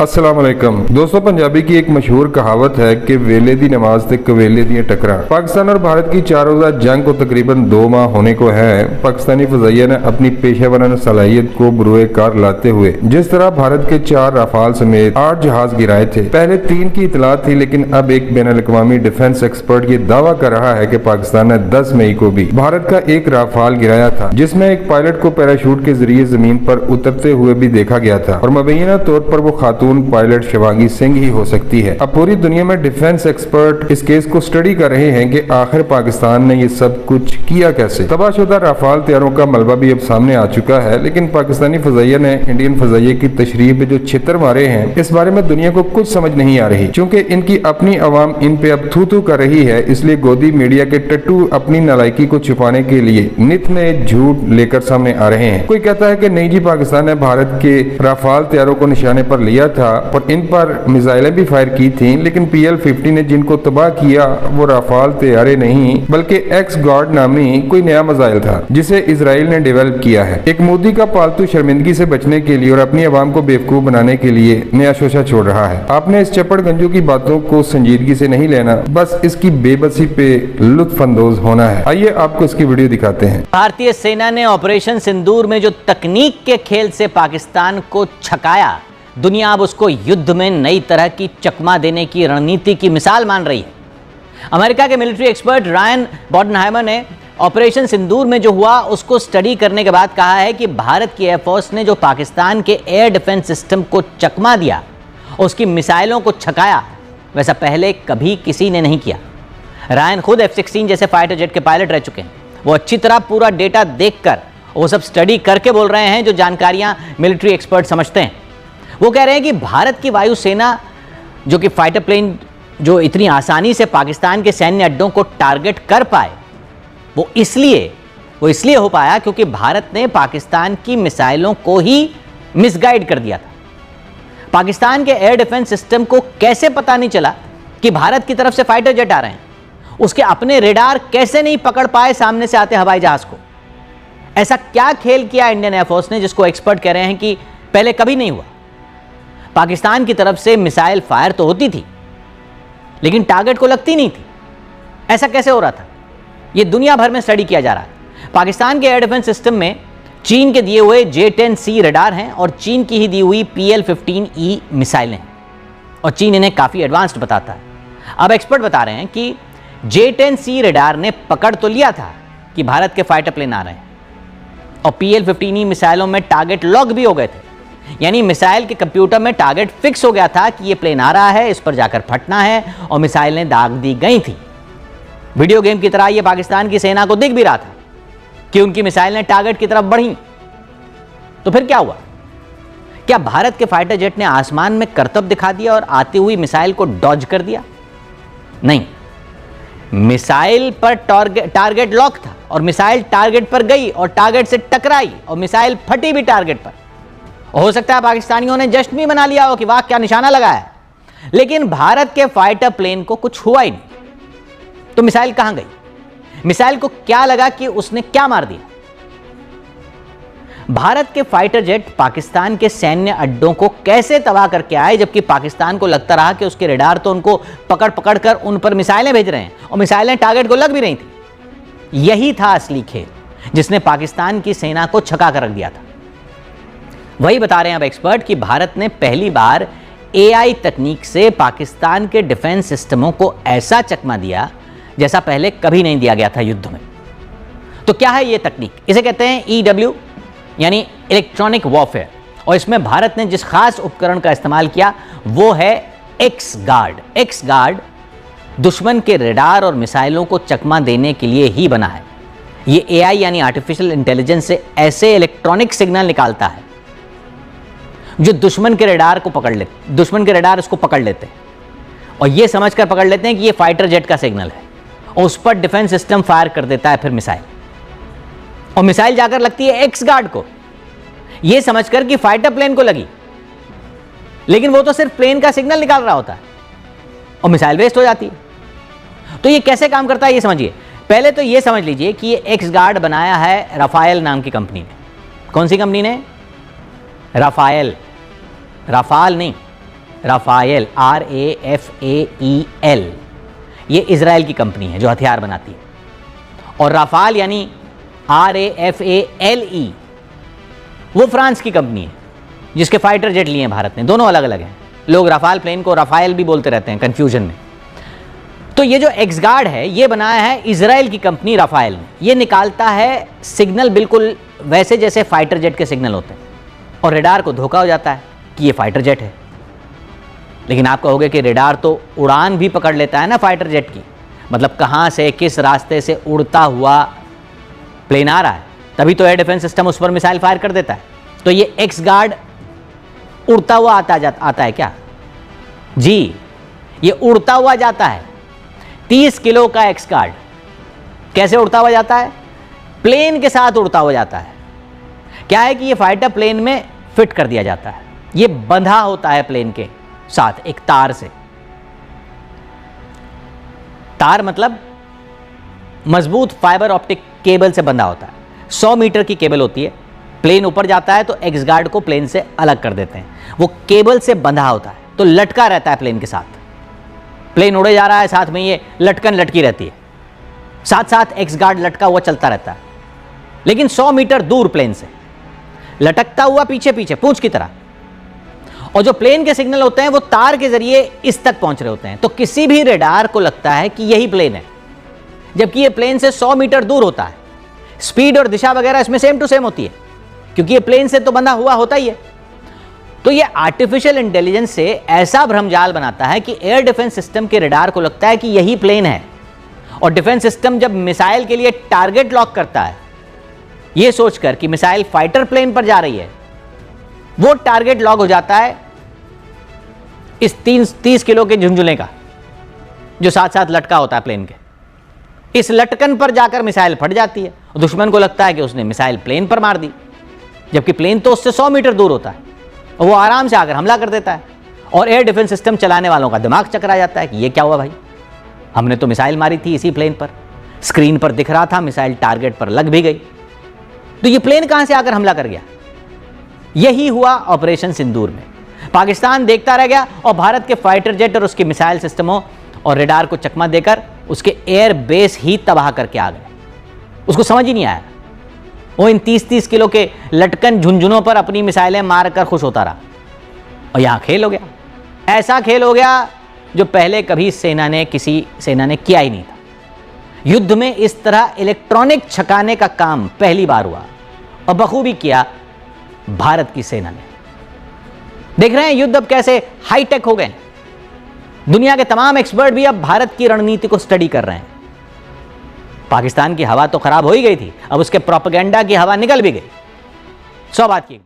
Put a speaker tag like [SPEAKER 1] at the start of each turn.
[SPEAKER 1] अस्सलाम वालेकुम दोस्तों, पंजाबी की एक मशहूर कहावत है कि वेले दी नमाज ते कवेले दी टकरा। पाकिस्तान और भारत की 4 रोजा जंग को तकरीबन 2 माह होने को है। पाकिस्तानी फजाइया ने अपनी पेशेवराना सलाहियत को बरूए कार लाते हुए जिस तरह भारत के 4 राफाल समेत 8 जहाज गिराए थे। पहले 3 की इतला थी, लेकिन अब एक बैनुल अक़वामी डिफेंस एक्सपर्ट ये दावा कर रहा है कि पाकिस्तान ने 10 मई को भी भारत का एक राफाल गिराया था, जिसमें एक पायलट को पैराशूट के जरिए जमीन पर उतरते हुए भी देखा गया था और मुबैना तौर पर वो खातून पायलट शिवांगी सिंह ही हो सकती है। अब पूरी दुनिया में डिफेंस एक्सपर्ट इस केस को स्टडी कर रहे हैं कि आखिर पाकिस्तान ने ये सब कुछ किया कैसे। तबाहशुदा राफाल तैयारों का मलबा भी अब सामने आ चुका है, लेकिन पाकिस्तानी फजाइया ने इंडियन फजाइया की तशरीह पे जो छितर मारे हैं, इस बारे में दुनिया को कुछ समझ नहीं आ रही। क्योंकि इनकी अपनी अवाम इन पे अब थू थू कर रही है, इसलिए गोदी मीडिया के टट्टू अपनी नालायकी को छुपाने के लिए नित नए झूठ लेकर सामने आ रहे हैं। कोई कहता है कि नहीं जी, पाकिस्तान ने भारत के राफाल तैयारों को निशाने पर लिया था और इन पर मिसाइलें भी फायर की थी, लेकिन PL-50 ने जिनको तबाह किया वो राफाल तैयारे नहीं बल्कि एक्स गॉड नामी कोई नया मिसाइल था जिसे इसराइल ने डेवलप किया है। एक मोदी का पालतू शर्मिंदगी से बचने के लिए और अपनी आवाम को बेवकूफ बनाने के लिए नया शोशा छोड़ रहा है। आपने इस चप्पड़ गंजू की बातों को संजीदगी से नहीं लेना, बस इसकी बेबसी पे लुत्फ अंदोज होना है। आइए आपको इसकी वीडियो दिखाते हैं।
[SPEAKER 2] भारतीय सेना ने ऑपरेशन सिंदूर में जो तकनीक के खेल से पाकिस्तान को छकाया, दुनिया अब उसको युद्ध में नई तरह की चकमा देने की रणनीति की मिसाल मान रही है। अमेरिका के मिलिट्री एक्सपर्ट रायन बॉडनहाइमर ने ऑपरेशन सिंदूर में जो हुआ उसको स्टडी करने के बाद कहा है कि भारत की एयरफोर्स ने जो पाकिस्तान के एयर डिफेंस सिस्टम को चकमा दिया, उसकी मिसाइलों को छकाया, वैसा पहले कभी किसी ने नहीं किया। रायन खुद F-16 जैसे फाइटर जेट के पायलट रह चुके हैं। वो अच्छी तरह पूरा डेटा देखकर वो सब स्टडी करके बोल रहे हैं जो जानकारियां मिलिट्री एक्सपर्ट समझते हैं। वो कह रहे हैं कि भारत की वायुसेना जो कि फाइटर प्लेन जो इतनी आसानी से पाकिस्तान के सैन्य अड्डों को टारगेट कर पाए, वो इसलिए हो पाया क्योंकि भारत ने पाकिस्तान की मिसाइलों को ही मिसगाइड कर दिया था। पाकिस्तान के एयर डिफेंस सिस्टम को कैसे पता नहीं चला कि भारत की तरफ से फाइटर जेट आ रहे हैं? उसके अपने रेडार कैसे नहीं पकड़ पाए सामने से आते हवाई जहाज को? ऐसा क्या खेल किया इंडियन एयरफोर्स ने जिसको एक्सपर्ट कह रहे हैं कि पहले कभी नहीं हुआ? पाकिस्तान की तरफ से मिसाइल फायर तो होती थी, लेकिन टारगेट को लगती नहीं थी। ऐसा कैसे हो रहा था? यह दुनिया भर में स्टडी किया जा रहा है। पाकिस्तान के एयर डिफेंस सिस्टम में चीन के दिए हुए J-10C रडार हैं और चीन की ही दी हुई PL-15E मिसाइलें हैं, और चीन इन्हें काफ़ी एडवांस्ड बताता है। अब एक्सपर्ट बता रहे हैं कि J-10C रडार ने पकड़ तो लिया था कि भारत के फाइटर प्लेन आ रहे हैं, और PL-15E मिसाइलों में टारगेट लॉक भी हो गए थे। यानी मिसाइल के कंप्यूटर में टारगेट फिक्स हो गया था कि ये प्लेन आ रहा है, इस पर जाकर फटना है, और मिसाइलें दाग दी गई थी। वीडियो गेम की तरह ये पाकिस्तान की सेना को दिख भी रहा था कि उनकी मिसाइलें टारगेट की तरफ बढ़ी। तो फिर क्या हुआ? क्या भारत के फाइटर जेट ने आसमान में करतब दिखा दिया और आती हुई मिसाइल को डॉज कर दिया? नहीं, मिसाइल पर टारगेट लॉक था और मिसाइल टारगेट पर गई और टारगेट से टकराई और मिसाइल फटी भी टारगेट पर। हो सकता है पाकिस्तानियों ने जश्न भी मना लिया हो कि वाह क्या निशाना लगाया है, लेकिन भारत के फाइटर प्लेन को कुछ हुआ ही नहीं। तो मिसाइल कहां गई? मिसाइल को क्या लगा कि उसने क्या मार दिया? भारत के फाइटर जेट पाकिस्तान के सैन्य अड्डों को कैसे तबाह करके आए, जबकि पाकिस्तान को लगता रहा कि उसके रेडार तो उनको पकड़ कर उन पर मिसाइलें भेज रहे हैं और मिसाइलें टारगेट को लग भी रही थी। यही था असली खेल जिसने पाकिस्तान की सेना को छका कर रख दिया था। वही बता रहे हैं अब एक्सपर्ट कि भारत ने पहली बार AI तकनीक से पाकिस्तान के डिफेंस सिस्टमों को ऐसा चकमा दिया जैसा पहले कभी नहीं दिया गया था युद्ध में। तो क्या है ये तकनीक? इसे कहते हैं EW यानी इलेक्ट्रॉनिक वॉरफेयर, और इसमें भारत ने जिस खास उपकरण का इस्तेमाल किया वो है एक्स गार्ड दुश्मन के रेडार और मिसाइलों को चकमा देने के लिए ही बना है। ये AI यानी आर्टिफिशियल इंटेलिजेंस से ऐसे इलेक्ट्रॉनिक सिग्नल निकालता है जो दुश्मन के रेडार को पकड़ लेते, दुश्मन के रेडार उसको पकड़ लेते हैं और ये समझकर पकड़ लेते हैं कि ये फाइटर जेट का सिग्नल है, और उस पर डिफेंस सिस्टम फायर कर देता है फिर मिसाइल, और मिसाइल जाकर लगती है एक्स गार्ड को, ये समझकर कि फाइटर प्लेन को लगी, लेकिन वो तो सिर्फ प्लेन का सिग्नल निकाल रहा होता है और मिसाइल वेस्ट हो जाती है। तो ये कैसे काम करता है ये समझिए। पहले तो ये समझ लीजिए कि ये एक्स गार्ड बनाया है राफाएल नाम की कंपनी ने। कौन सी कंपनी ने? राफाएल, राफाल नहीं, राफाएल, RAFAEL, ये इजराइल की कंपनी है जो हथियार बनाती है। और राफाल यानी RAFALE वो फ्रांस की कंपनी है जिसके फाइटर जेट लिए हैं भारत ने। दोनों अलग अलग हैं। लोग राफाल प्लेन को राफाएल भी बोलते रहते हैं कंफ्यूजन में। तो ये जो एक्सगार्ड है ये बनाया है इजराइल की कंपनी राफाएल ने। ये निकालता है सिग्नल बिल्कुल वैसे जैसे फाइटर जेट के सिग्नल होते हैं और रेडार को धोखा हो जाता है कि ये फाइटर जेट है। लेकिन आप कहोगे कि रेडार तो उड़ान भी पकड़ लेता है ना फाइटर जेट की, मतलब कहाँ से किस रास्ते से उड़ता हुआ प्लेन आ रहा है, तभी तो एयर डिफेंस सिस्टम उस पर मिसाइल फायर कर देता है। तो ये एक्सगार्ड उड़ता हुआ आता है क्या? जी, ये उड़ता हुआ जाता है। 30 किलो का एक्सगार्ड कैसे उड़ता हुआ जाता है? प्लेन के साथ उड़ता हुआ जाता है। क्या है कि ये फाइटर प्लेन में फिट कर दिया जाता है। ये बंधा होता है प्लेन के साथ एक तार से। तार मतलब मजबूत फाइबर ऑप्टिक केबल से बंधा होता है। 100 मीटर की केबल होती है। प्लेन ऊपर जाता है तो एक्सगार्ड को प्लेन से अलग कर देते हैं। वो केबल से बंधा होता है तो लटका रहता है प्लेन के साथ। प्लेन उड़े जा रहा है, साथ में ये लटकन लटकी रहती है, साथ साथ एक्सगार्ड लटका हुआ चलता रहता है। लेकिन 100 मीटर दूर प्लेन से लटकता हुआ पीछे पीछे पूंछ की तरह। और जो प्लेन के सिग्नल होते हैं वो तार के जरिए इस तक पहुंच रहे होते हैं। तो किसी भी रेडार को लगता है कि यही प्लेन है, जबकि ये प्लेन से 100 मीटर दूर होता है। स्पीड और दिशा वगैरह इसमें सेम टू सेम होती है क्योंकि ये प्लेन से तो बंधा हुआ होता ही है। तो ये आर्टिफिशियल इंटेलिजेंस से ऐसा भ्रमजाल बनाता है कि एयर डिफेंस सिस्टम के रेडार को लगता है कि यही प्लेन है। और डिफेंस सिस्टम जब मिसाइल के लिए टारगेट लॉक करता है यह सोचकर कि मिसाइल फाइटर प्लेन पर जा रही है, वो टारगेट लॉक हो जाता है इस 30 किलो के झुंझुने का जो साथ साथ लटका होता है प्लेन के। इस लटकन पर जाकर मिसाइल फट जाती है और दुश्मन को लगता है कि उसने मिसाइल प्लेन पर मार दी, जबकि प्लेन तो उससे 100 मीटर दूर होता है और वो आराम से आकर हमला कर देता है। और एयर डिफेंस सिस्टम चलाने वालों का दिमाग चकरा जाता है कि ये क्या हुआ भाई, हमने तो मिसाइल मारी थी इसी प्लेन पर, स्क्रीन पर दिख रहा था मिसाइल टारगेट पर लग भी गई, तो ये प्लेन कहां से आकर हमला कर गया। यही हुआ ऑपरेशन सिंदूर में। पाकिस्तान देखता रह गया और भारत के फाइटर जेट और उसके मिसाइल सिस्टमों और रेडार को चकमा देकर उसके एयर बेस ही तबाह करके आ गए। उसको समझ ही नहीं आया। वो इन 30-30 किलो के लटकन झुंझुनों पर अपनी मिसाइलें मारकर खुश होता रहा और यहां खेल हो गया। ऐसा खेल हो गया जो पहले कभी किसी सेना ने किया ही नहीं था। युद्ध में इस तरह इलेक्ट्रॉनिक छकाने का काम पहली बार हुआ और बखूबी किया भारत की सेना ने। देख रहे हैं युद्ध अब कैसे हाईटेक हो गए। दुनिया के तमाम एक्सपर्ट भी अब भारत की रणनीति को स्टडी कर रहे हैं। पाकिस्तान की हवा तो खराब हो ही गई थी, अब उसके प्रोपेगेंडा की हवा निकल भी गई। 100 बात की